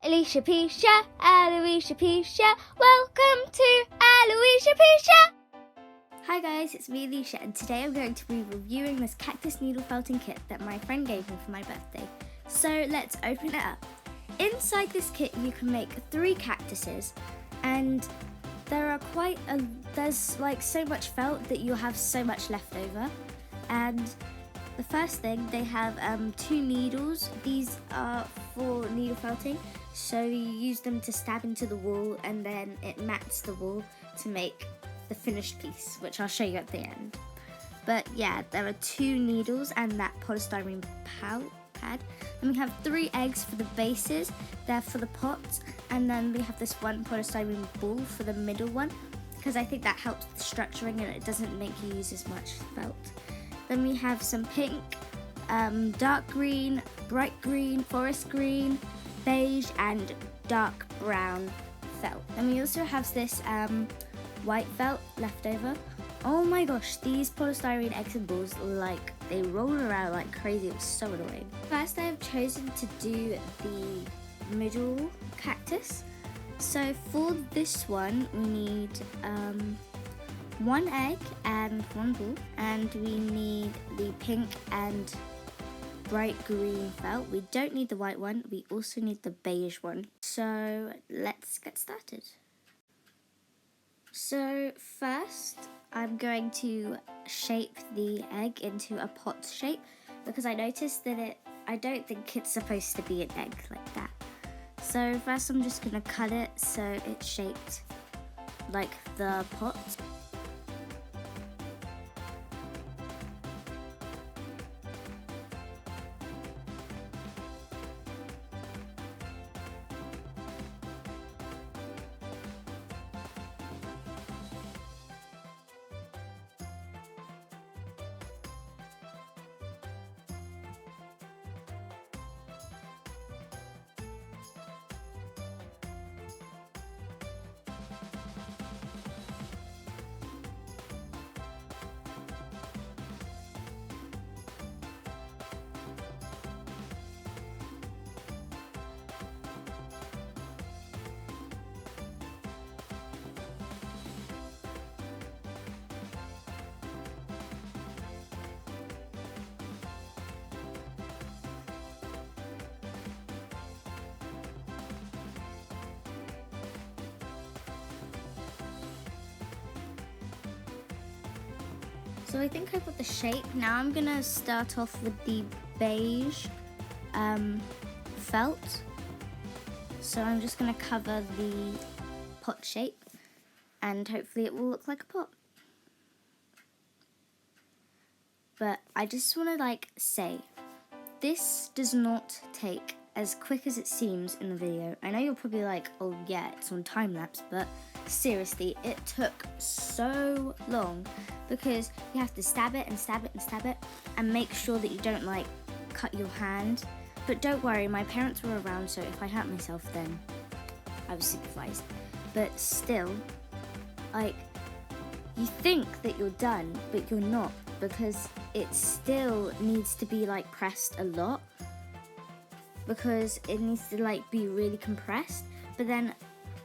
Alicia Pisha, Aloysia Pisha, welcome to Aloysia Pisha! Hi guys, it's me Alicia and today I'm going to be reviewing this cactus needle felting kit that my friend gave me for my birthday. So let's open it up. Inside this kit you can make 3 cactuses and there's like so much felt that you'll have so much left over. And the first thing, they have 2 needles. These are for needle felting, so you use them to stab into the wall and then it mats the wall to make the finished piece, which I'll show you at the end. But yeah, there are 2 needles and that polystyrene pad. Then we have 3 eggs for the bases, they're for the pots, and then we have this one polystyrene ball for the middle one, because I think that helps the structuring and it doesn't make you use as much felt. Then we have some pink, dark green, bright green, forest green, beige and dark brown felt. And we also have this white felt left over. Oh my gosh, these polystyrene eggs and balls, they roll around like crazy. It was so annoying. First I have chosen to do the middle cactus. So for this one we need 1 egg and 1 ball, and we need the pink and bright green felt. We don't need the white one, we also need the beige one. So let's get started. So first I'm going to shape the egg into a pot shape because I noticed that I don't think it's supposed to be an egg like that. So first I'm just going to cut it so it's shaped like the pot. So I think I got the shape. Now I'm gonna start off with the beige felt. So I'm just gonna cover the pot shape and hopefully it will look like a pot. But I just wanna say, this does not take as quick as it seems in the video. I know you're probably like, oh yeah, it's on time lapse, but seriously, it took so long because you have to stab it and stab it and stab it and make sure that you don't cut your hand. But don't worry, my parents were around, so if I hurt myself then I was supervised. But still, you think that you're done, but you're not, because it still needs to be pressed a lot, because it needs to be really compressed. But then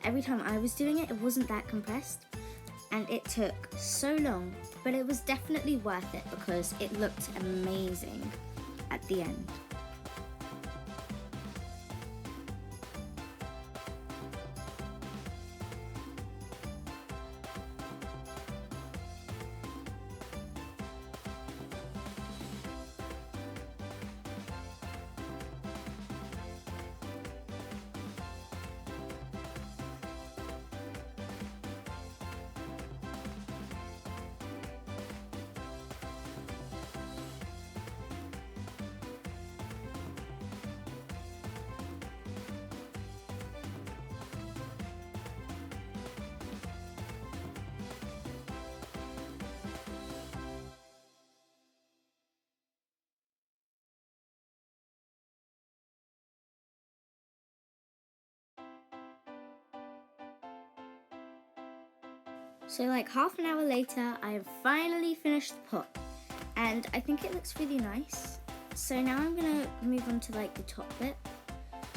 every time I was doing it, it wasn't that compressed and it took so long, but it was definitely worth it because it looked amazing at the end. So half an hour later, I have finally finished the pot and I think it looks really nice. So now I'm gonna move on to the top bit.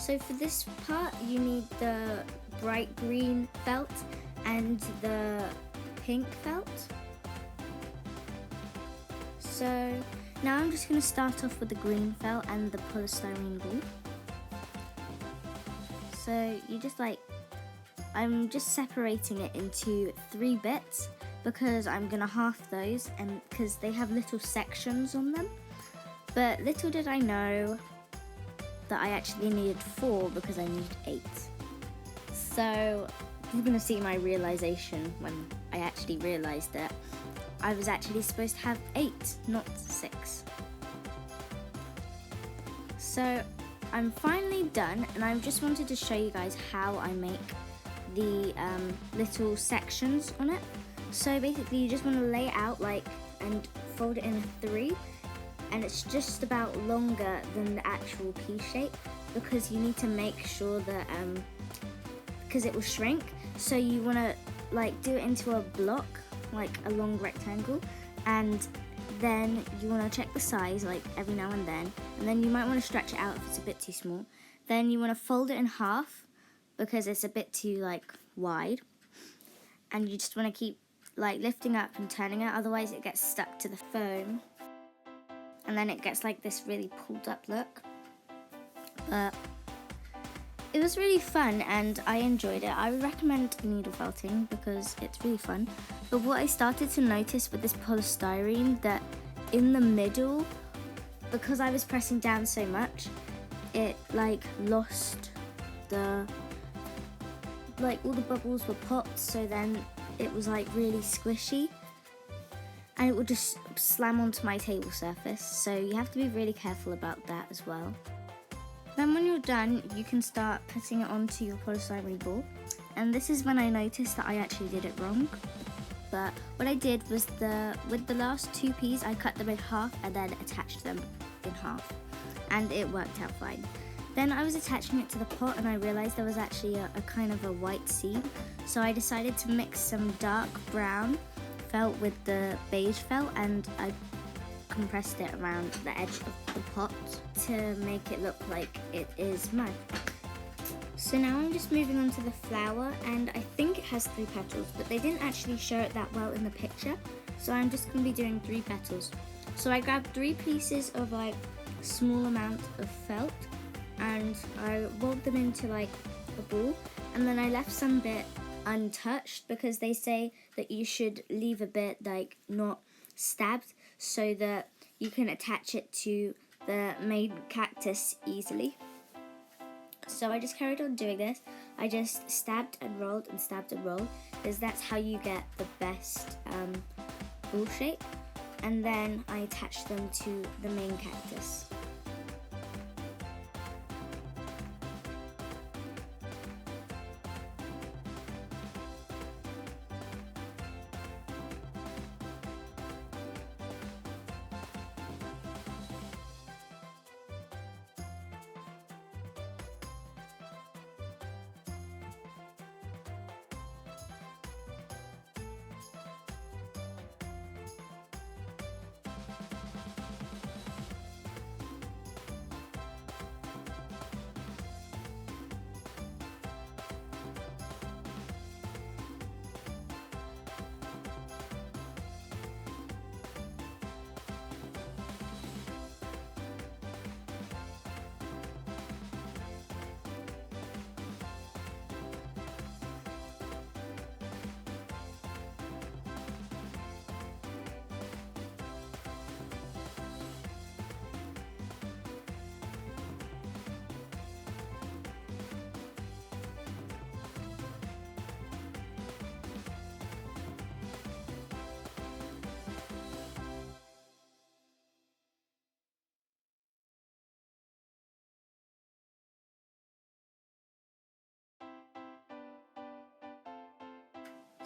So for this part, you need the bright green felt and the pink felt. So now I'm just going to start off with the green felt and the polystyrene ball. So you just I'm just separating it into 3 bits because I'm going to half those, and because they have little sections on them. But little did I know that I actually needed 4 because I needed 8. So you're going to see my realization when I actually realized that I was actually supposed to have 8, not 6. So I'm finally done, and I just wanted to show you guys how I make the little sections on it. So basically you just want to lay it out and fold it in a 3, and it's just about longer than the actual pea shape because you need to make sure that because it will shrink, so you want to do it into a block, like a long rectangle, and then you want to check the size every now and then you might want to stretch it out if it's a bit too small. Then you want to fold it in half because it's a bit too wide, and you just want to keep lifting up and turning it, otherwise it gets stuck to the foam and then it gets this really pulled up look. But it was really fun and I enjoyed it. I would recommend needle felting because it's really fun. But what I started to notice with this polystyrene, that in the middle, because I was pressing down so much, it lost the all the bubbles were popped, so then it was really squishy and it would just slam onto my table surface, so you have to be really careful about that as well. Then when you're done, you can start putting it onto your polystyrene ball, and this is when I noticed that I actually did it wrong. But what I did was with the last 2 peas, I cut them in half and then attached them in half, and it worked out fine. Then I was attaching it to the pot and I realized there was actually a kind of a white seam, so I decided to mix some dark brown felt with the beige felt, and I compressed it around the edge of the pot to make it look like it is mud. So now I'm just moving on to the flower, and I think it has 3 petals, but they didn't actually show it that well in the picture, so I'm just going to be doing 3 petals. So I grabbed 3 pieces of small amount of felt, and I rolled them into a ball, and then I left some bit untouched because they say that you should leave a bit not stabbed so that you can attach it to the main cactus easily. So I just carried on doing this. I just stabbed and rolled and stabbed and rolled, because that's how you get the best ball shape. And then I attached them to the main cactus.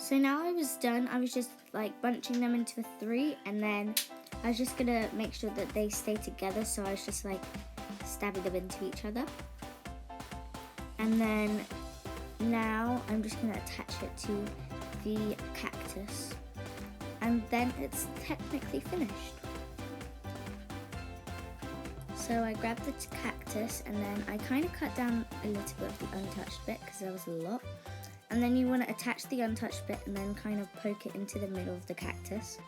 So now I was done. I was just bunching them into a 3, and then I was just gonna make sure that they stay together, so I was just stabbing them into each other. And then now I'm just gonna attach it to the cactus, and then it's technically finished. So I grabbed the cactus, and then I kind of cut down a little bit of the untouched bit because there was a lot. And then you want to attach the untouched bit and then kind of poke it into the middle of the cactus.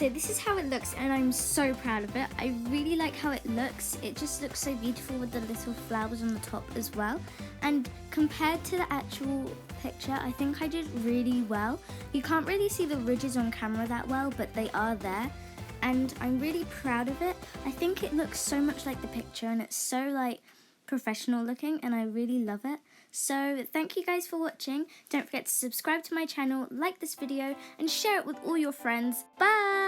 So this is how it looks and I'm so proud of it. I really like how it looks. It just looks so beautiful with the little flowers on the top as well. And compared to the actual picture, I think I did really well. You can't really see the ridges on camera that well, but they are there. And I'm really proud of it. I think it looks so much like the picture and it's so like professional looking and I really love it. So thank you guys for watching. Don't forget to subscribe to my channel, like this video and share it with all your friends. Bye!